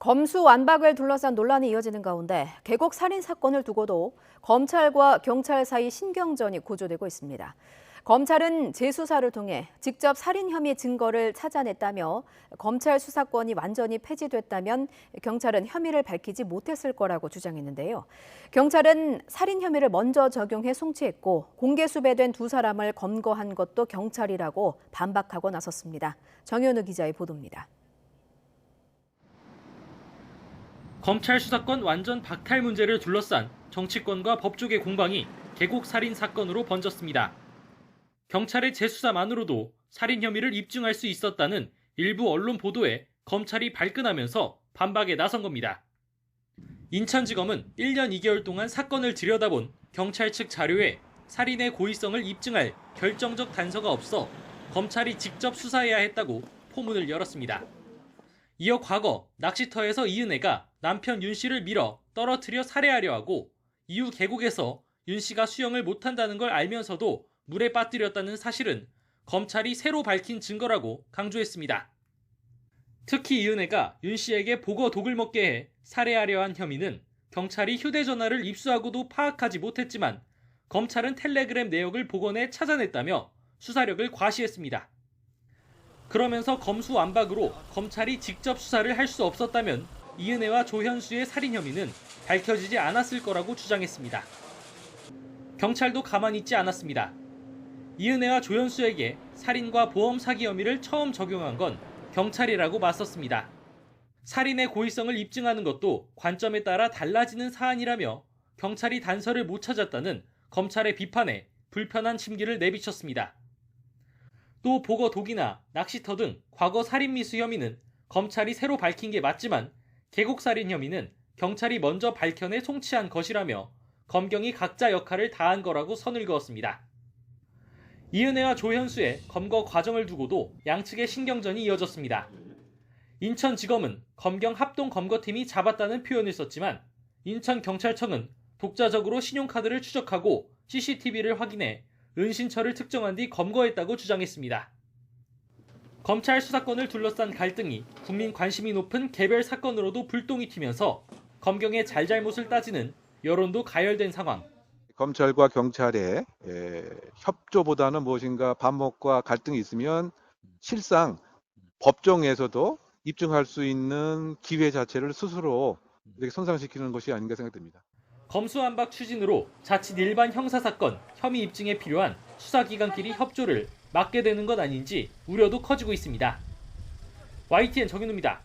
검수 완박을 둘러싼 논란이 이어지는 가운데 계곡 살인 사건을 두고도 검찰과 경찰 사이 신경전이 고조되고 있습니다. 검찰은 재수사를 통해 직접 살인 혐의 증거를 찾아냈다며 검찰 수사권이 완전히 폐지됐다면 경찰은 혐의를 밝히지 못했을 거라고 주장했는데요. 경찰은 살인 혐의를 먼저 적용해 송치했고 공개 수배된 두 사람을 검거한 것도 경찰이라고 반박하고 나섰습니다. 정현우 기자의 보도입니다. 검찰 수사권 완전 박탈 문제를 둘러싼 정치권과 법조계 공방이 계곡 살인 사건으로 번졌습니다. 경찰의 재수사만으로도 살인 혐의를 입증할 수 있었다는 일부 언론 보도에 검찰이 발끈하면서 반박에 나선 겁니다. 인천지검은 1년 2개월 동안 사건을 들여다본 경찰 측 자료에 살인의 고의성을 입증할 결정적 단서가 없어 검찰이 직접 수사해야 했다고 포문을 열었습니다. 이어 과거 낚시터에서 이은혜가 남편 윤 씨를 밀어 떨어뜨려 살해하려 하고 이후 계곡에서 윤 씨가 수영을 못한다는 걸 알면서도 물에 빠뜨렸다는 사실은 검찰이 새로 밝힌 증거라고 강조했습니다. 특히 이은혜가 윤 씨에게 복어 독을 먹게 해 살해하려 한 혐의는 경찰이 휴대전화를 입수하고도 파악하지 못했지만 검찰은 텔레그램 내역을 복원해 찾아냈다며 수사력을 과시했습니다. 그러면서 검수완박으로 검찰이 직접 수사를 할 수 없었다면 이은혜와 조현수의 살인 혐의는 밝혀지지 않았을 거라고 주장했습니다. 경찰도 가만히 있지 않았습니다. 이은혜와 조현수에게 살인과 보험 사기 혐의를 처음 적용한 건 경찰이라고 맞섰습니다. 살인의 고의성을 입증하는 것도 관점에 따라 달라지는 사안이라며 경찰이 단서를 못 찾았다는 검찰의 비판에 불편한 심기를 내비쳤습니다. 또 복어 독이나 낚시터 등 과거 살인 미수 혐의는 검찰이 새로 밝힌 게 맞지만 계곡 살인 혐의는 경찰이 먼저 밝혀내 송치한 것이라며 검경이 각자 역할을 다한 거라고 선을 그었습니다. 이은혜와 조현수의 검거 과정을 두고도 양측의 신경전이 이어졌습니다. 인천지검은 검경 합동검거팀이 잡았다는 표현을 썼지만 인천경찰청은 독자적으로 신용카드를 추적하고 CCTV를 확인해 은신처를 특정한 뒤 검거했다고 주장했습니다. 검찰 수사권을 둘러싼 갈등이 국민 관심이 높은 개별 사건으로도 불똥이 튀면서 검경의 잘잘못을 따지는 여론도 가열된 상황. 검찰과 경찰의 협조보다는 무엇인가 반목과 갈등이 있으면 실상 법정에서도 입증할 수 있는 기회 자체를 스스로 이렇게 손상시키는 것이 아닌가 생각됩니다. 검수완박 추진으로 자칫 일반 형사사건 혐의 입증에 필요한 수사기관끼리 협조를 막게 되는 것 아닌지 우려도 커지고 있습니다. YTN 정현우입니다.